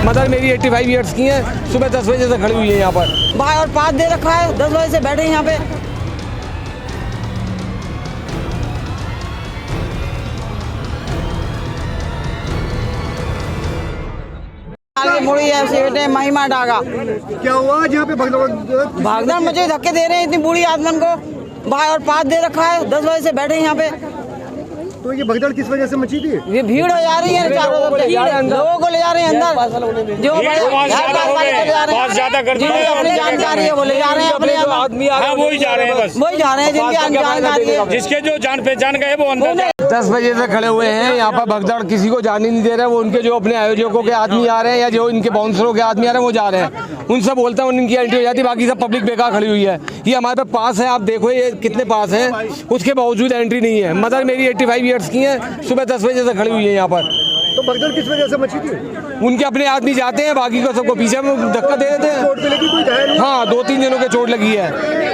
Mother मेरी 85 years की है, सुबह 10 बजे से खड़ी हुई है यहाँ पर। भाई और पास दे रखा है, 10 बजे से बैठे हैं यहाँ पे। मुड़ी ऐसे बेटे महिमा डागा। क्या हुआ आज यहाँ पे भागदड़ मुझे धक्के दे रहे हैं इतनी बूढ़ी आदमन को। भाई और पास दे रखा है, 10 बजे से बैठे हैं यहाँ पे। तो ये भगदड़ किस वजह से मची थी? ये भीड़ हो जा रही है चारों तरफ से, लोगों को ले जा रहे हैं अंदर, जो बहुत ज्यादा कर जिनकी अपनी जानकारी है वो ले जा रहे हैं, अपने आदमी वही जा रहे हैं, बस वही जा रहे हैं जिनकी जानकारी है, जिसके जो जान पहचान गए वो अंदर 10 बजे से खड़े हुए हैं यहाँ पर। भगदड़ किसी को जाने नहीं दे रहे। वो उनके जो अपने आयोजकों के आदमी आ रहे हैं या जो इनके बाउंसरों के आदमी आ रहे हैं वो जा रहे हैं, उनसे बोलते हैं उनकी एंट्री हो जाती है, बाकी सब पब्लिक बेकार खड़ी हुई है। ये हमारे पे पास है, आप देखो ये कितने पास हैं, उसके बावजूद एंट्री नहीं है। मदर मेरी 85 ईयर्स की है, सुबह 10 बजे से खड़ी हुई है यहाँ पर। तो भगदड़ किस वजह से मची थी? उनके अपने आदमी जाते हैं, बाकी को सबको पीछे में धक्का दे देते हैं। चोट लगी कोई घायल हुआ? हाँ, 2-3 जनों के चोट लगी है।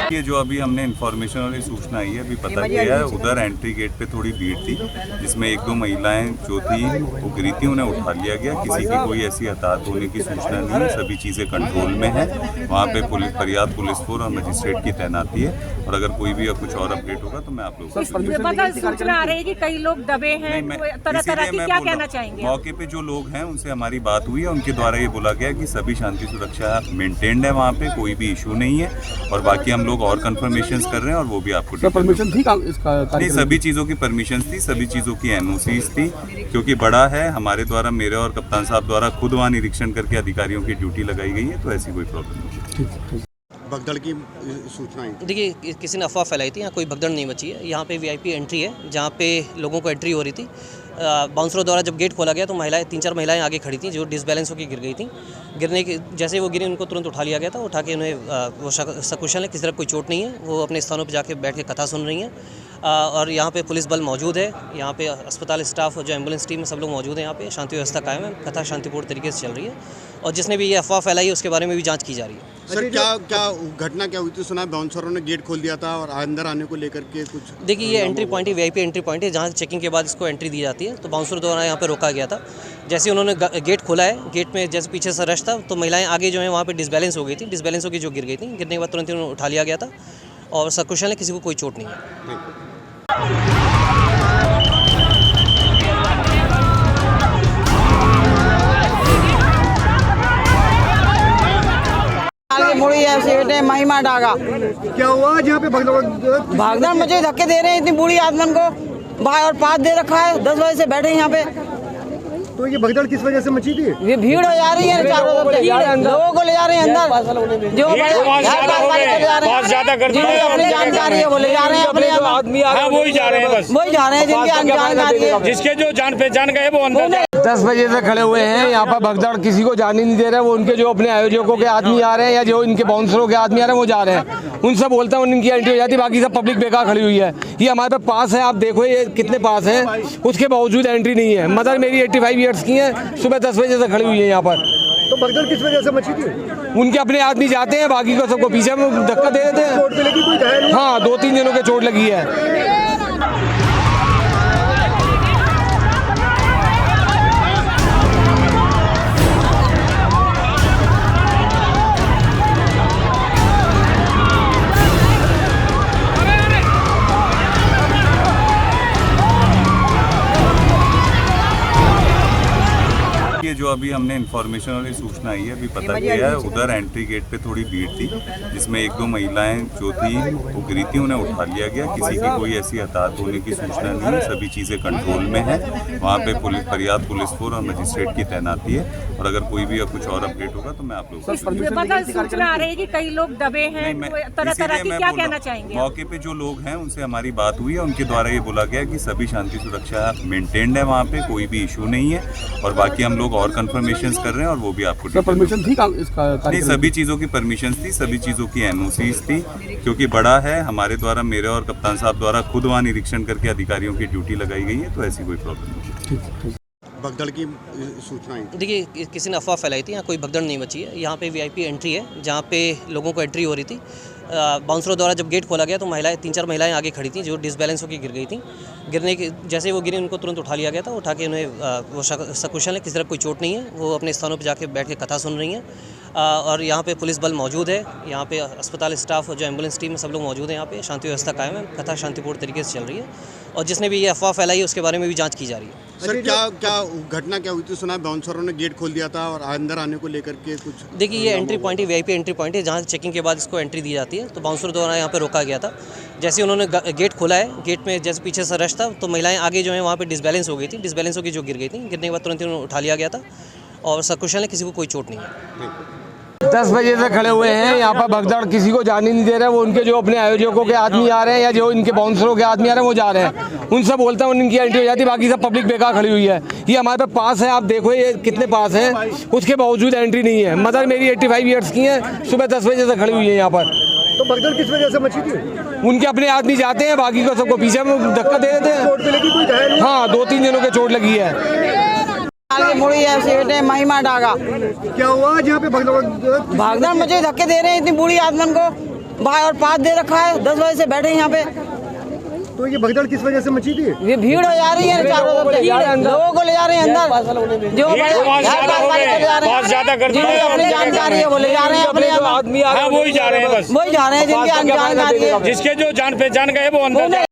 ये जो अभी हमने इन्फॉर्मेशन और सूचना आई है, अभी पता किया है, उधर एंट्री गेट पे थोड़ी भीड़ थी जिसमें 1-2 महिलाएं जो थी वो गिरी थी, उन्हें उठा लिया गया। किसी की कोई ऐसी हताहत होने की सूचना नहीं है, सभी चीज़ें कंट्रोल में है। वहाँ पे पर्याप्त पुलिस फोर्स और मजिस्ट्रेट की तैनाती है, और अगर कोई भी कुछ और अपडेट होगा तो मैं आप लोगों को सूचना आ रही है कि कई लोग दबे हैं, तरह तरह की, क्या कहना चाहेंगे? मौके पे जो लोग हैं उनसे हमारी बात हुई है, उनके द्वारा ये बोला गया कि सभी शांति सुरक्षा मेंटेन्ड है, वहाँ पे कोई भी इशू नहीं है। और बाकी हम लोग और कंफर्मेशन कर रहे हैं और वो भी आपको परमिशन थी इसका? नहीं, सभी चीज़ों की परमिशन थी, सभी चीज़ों की एनओसीज थी। क्योंकि बड़ा है, हमारे द्वारा, मेरे और कप्तान साहब द्वारा खुद वहाँ निरीक्षण करके अधिकारियों की ड्यूटी लगाई गई है, तो ऐसी कोई प्रॉब्लम नहीं। भगदड़ की सूचना देखिए, किसी ने अफवाह फैलाई थी, यहाँ कोई भगदड़ नहीं मची है। यहाँ पे वीआईपी एंट्री है जहाँ पे लोगों को एंट्री हो रही थी। बाउंसरों द्वारा जब गेट खोला गया तो 3-4 महिलाएं आगे खड़ी थी जो डिसबैलेंस होकर गिर गई थी। गिरने के जैसे वो गिरी उनको तुरंत उठा लिया गया था। उठा के उन्हें वो सकुशल है, किसी तरह कोई चोट नहीं है, वो अपने स्थानों पर जाके बैठ के कथा सुन रही हैं। और यहाँ पे पुलिस बल मौजूद है, यहाँ पे अस्पताल स्टाफ और जो एम्बुलेंस टीम है सब लोग मौजूद हैं। यहाँ पे शांति व्यवस्था कायम है, कथा शांतिपूर्ण तरीके से चल रही है, और जिसने भी ये अफवाह फैलाई है उसके बारे में भी जांच की जा रही है। सर, क्या घटना क्या हुई थी? सुना बाउंसरों ने गेट खोल दिया था और अंदर आने को लेकर के कुछ? देखिए, ये एंट्री पॉइंट है, वीआईपी एंट्री पॉइंट है, जहाँ चेकिंग के बाद इसको एंट्री दी जाती है। तो बाउंसर द्वारा यहाँ पे रोका गया था। जैसे उन्होंने गेट खोला है, गेट में जैसे पीछे से रश था, तो महिलाएं आगे जो है वहाँ पे डिसबैलेंस हो गई थी। डिसबैलेंस होकर जो गिर गई थी, गिरने के बाद तुरंत उन्हें उठा लिया गया था, और सकुशल है, किसी को कोई चोट नहीं है। मुड़ी ऐसे बेटे महिमा डागा। क्या हुआ आज यहाँ पे भागदड़ मुझे धक्के दे रहे हैं इतनी बूढ़ी आदमन को। भाई और पास दे रखा है, 10 बजे से बैठे हैं यहाँ पे। तो ये भगदड़ किस वजह से मची थी? ये भीड़ हो जा रही है चारों तरफ से, लोगों को ले जा रहे हैं अंदर, जो बहुत ज्यादा कर जिनकी अपनी जानकारी है वो ले जा रहे हैं, अपने आदमी आ रहे हैं, वही जा रहे हैं, बस वही जा रहे हैं जिनकी जानकारी है, जिसके जो जान पहचान गए वो अंदर 10 बजे से खड़े हुए हैं यहाँ पर। भगदड़ किसी को जाने नहीं दे रहे। वो उनके जो अपने आयोजकों के आदमी आ रहे हैं या जो इनके बाउंसरों के आदमी आ रहे हैं वो जा रहे हैं, उनसे बोलते हैं उनकी एंट्री हो जाती है, बाकी सब पब्लिक बेकार खड़ी हुई है। ये हमारे पे पास है, आप देखो ये कितने पास हैं, उसके बावजूद एंट्री नहीं है। मदर मेरी 85 ईयर्स की है, सुबह 10 बजे से खड़ी हुई है यहाँ पर। तो भगदड़ किस वजह से मची थी? उनके अपने आदमी जाते हैं, बाकी को सबको पीछे में धक्का दे देते हैं। चोट लगी कोई घायल हुआ? हाँ, 2-3 जनों के चोट लगी है। ये जो अभी हमने इन्फॉर्मेशन और सूचना आई है, अभी पता किया है, उधर एंट्री गेट पे थोड़ी भीड़ थी जिसमें 1-2 महिलाएं जो थी वो गिरी थी, उन्हें उठा लिया गया। किसी की कोई ऐसी हताहत होने की सूचना नहीं है, सभी चीज़ें कंट्रोल में है। वहाँ पे पर्याप्त पुलिस फोर्स और मजिस्ट्रेट की तैनाती है, और अगर कोई भी कुछ और अपडेट होगा तो मैं आप लोगों को सूचना आ रही है कि कई लोग दबे हैं, तरह तरह की, क्या कहना चाहेंगे? मौके पे जो लोग हैं उनसे हमारी बात हुई है, उनके द्वारा ये बोला गया कि सभी शांति सुरक्षा मेंटेन्ड है, वहाँ पे कोई भी इशू नहीं है। और बाकी हम लोग और कंफर्मेशन कर रहे हैं और वो भी आपको परमिशन थी इसका? नहीं, सभी चीज़ों की परमिशन थी, सभी चीज़ों की एनओसीज थी। क्योंकि बड़ा है, हमारे द्वारा, मेरे और कप्तान साहब द्वारा खुद वहाँ निरीक्षण करके अधिकारियों की ड्यूटी लगाई गई है, तो ऐसी कोई प्रॉब्लम नहीं। भगदड़ की सूचना आई थी? देखिए, किसी ने अफवाह फैलाई थी, यहाँ कोई भगदड़ नहीं मची है। यहाँ पे वीआईपी एंट्री है जहाँ पे लोगों को एंट्री हो रही थी। बाउंसरों द्वारा जब गेट खोला गया तो महिलाएं 3-4 महिलाएं आगे खड़ी थी जो डिसबैलेंस होकर गिर गई थी। गिरने के जैसे वो गिरी उनको तुरंत उठा लिया गया था। उठा के उन्हें वो सकुशल है, किसी तरह कोई चोट नहीं है। वो अपने स्थानों पर जाके बैठ के कथा सुन रही हैं। और यहाँ पे पुलिस बल मौजूद है। यहाँ पे अस्पताल स्टाफ और जो एम्बुलेंस टीम है सब लोग मौजूद हैं। यहाँ पे शांति व्यवस्था कायम है। कथा शांतिपूर्ण तरीके से चल रही है और जिसने भी ये अफवाह फैलाई है उसके बारे में भी जांच की जा रही है। सर, क्या घटना क्या हुई थी? सुना बाउंसरों ने गेट खोल दिया था और अंदर आने को लेकर के कुछ। देखिए, ये एंट्री पॉइंट है, वीआईपी एंट्री पॉइंट है जहाँ चेकिंग के बाद इसको एंट्री दी जाती है। तो बाउंसर द्वारा यहाँ पे रोका गया था। जैसे उन्होंने गेट खोला है, गेट में जैसे पीछे से रश था तो महिलाएं आगे जो है वहाँ पे डिसबैलेंस हो गई थी। डिसबैलेंस होकर जो गिर गई थी, गिरने के बाद तुरंत उन्हें उठा लिया गया था और सकुशल है, किसी को कोई चोट नहीं है। 10 बजे से खड़े हुए हैं यहाँ पर। भगदड़ किसी को जाने नहीं दे रहे। वो उनके जो अपने आयोजकों के आदमी आ रहे हैं या जो इनके बाउंसरों के आदमी आ रहे हैं वो जा रहे हैं। उनसे बोलते हैं उनकी एंट्री हो जाती है, बाकी सब पब्लिक बेकार खड़ी हुई है। ये हमारे पे पास है, आप देखो ये कितने पास हैं, उसके बावजूद एंट्री नहीं है। मदर मेरी 85 ईयर्स की है, सुबह 10 बजे से खड़ी हुई है यहाँ पर। तो भगदड़ किस वजह से मची थी? उनके अपने आदमी जाते हैं, बाकी को सबको पीछे में धक्का दे देते हैं। चोट मिली कि कोई घायल हुआ? हाँ, 2-3 जनों के चोट लगी है। आगे मुड़ी है बेटे महिमा डागा। क्या हुआ आज यहाँ पे भगदड़? भागदड़ मचे, धक्के दे रहे हैं इतनी बूढ़ी आदमन को। भाई और पास दे रखा है, 10 बजे से बैठे हैं यहाँ पे। तो ये भगदड़ किस वजह से मची थी? ये भीड़ हो जा रही है चारों तरफ से। लोगों को ले जा रहे हैं अंदर, जो बहुत ज्यादा कर जिनकी अपनी जानकारी है वो ले जा रहे हैं अपने आदमी आ रहे हैं, वही जा रहे हैं, बस वही जा रहे हैं जिनकी जानकारी है। जिसके जो जान पहचान का है वो अंदर जा।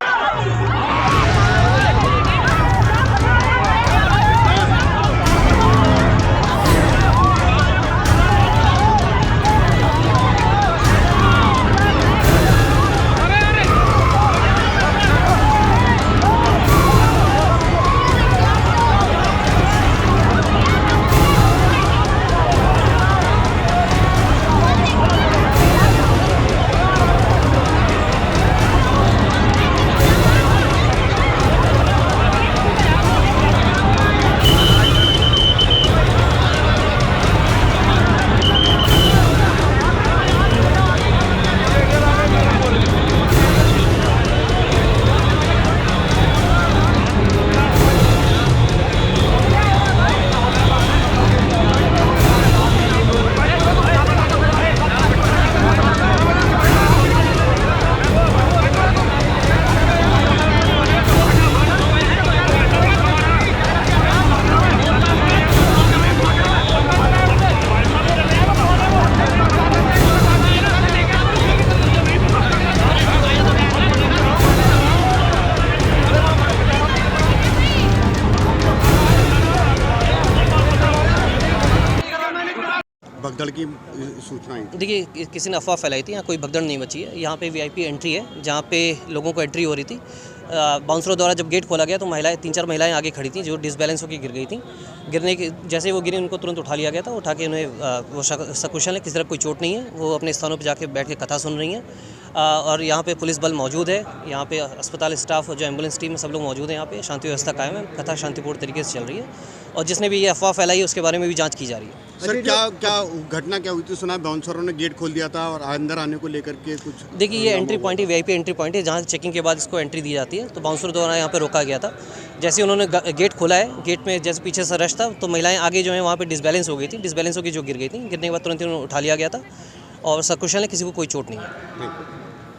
भगदड़ की सूचना आई थी? देखिए, किसी ने अफवाह फैलाई थी, यहाँ कोई भगदड़ नहीं मची है। यहाँ पे वीआईपी एंट्री है जहाँ पे लोगों को एंट्री हो रही थी। बाउंसरों द्वारा जब गेट खोला गया तो महिलाएं 3-4 महिलाएं आगे खड़ी थी जो डिसबैलेंस होकर गिर गई थी। गिरने के जैसे वो गिरी उनको तुरंत उठा लिया गया था। उठा के उन्हें वो सकुशल है, किसी तरह कोई चोट नहीं है। वो अपने स्थानों पर जाके बैठ के कथा सुन रही हैं। और यहाँ पे पुलिस बल मौजूद है। यहाँ पे अस्पताल स्टाफ और जो एम्बुलेंस टीम है सब लोग मौजूद हैं। यहाँ पे शांति व्यवस्था कायम है। कथा शांतिपूर्ण तरीके से चल रही है और जिसने भी ये अफवाह फैलाई है उसके बारे में भी जांच की जा रही है। सर, क्या घटना क्या हुई थी? सुना बाउंसरों ने गेट खोल दिया था और अंदर आने को लेकर के कुछ। देखिए, ये एंट्री पॉइंट है, वीआईपी एंट्री पॉइंट है जहाँ चेकिंग के बाद इसको एंट्री दी जाती है। तो बाउंसर द्वारा यहाँ पे रोका गया था। जैसे उन्होंने गेट खोला है, गेट में जैसे पीछे से रश था तो महिलाएं आगे जो है वहाँ पे डिसबैलेंस हो गई थी। डिसबैलेंस होकर जो गिर गई थी, गिरने के बाद तुरंत उन्हें उठा लिया गया था और सकुशल है, किसी को कोई चोट नहीं है।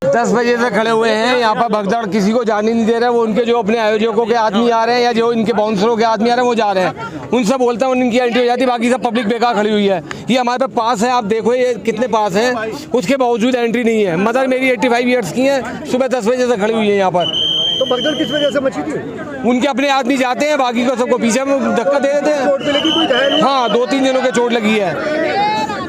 10 बजे से खड़े हुए हैं यहाँ पर। भगदड़ किसी को जाने नहीं दे रहे। वो उनके जो अपने आयोजकों के आदमी आ रहे हैं या जो इनके बाउंसरों के आदमी आ रहे हैं वो जा रहे हैं। उनसे बोलते हैं उनकी एंट्री हो जाती है, बाकी सब पब्लिक बेकार खड़ी हुई है। ये हमारे पे पास है, आप देखो ये कितने पास हैं, उसके बावजूद एंट्री नहीं है। मदर मेरी 85 ईयर्स की है, सुबह 10 बजे से खड़ी हुई है यहाँ पर। तो भगदड़ किस वजह से मची थी? उनके अपने आदमी जाते हैं, बाकी को सबको पीछे में धक्का दे देते हैं। चोट मिली कि कोई घायल हुआ? हाँ, 2-3 जनों के चोट लगी है।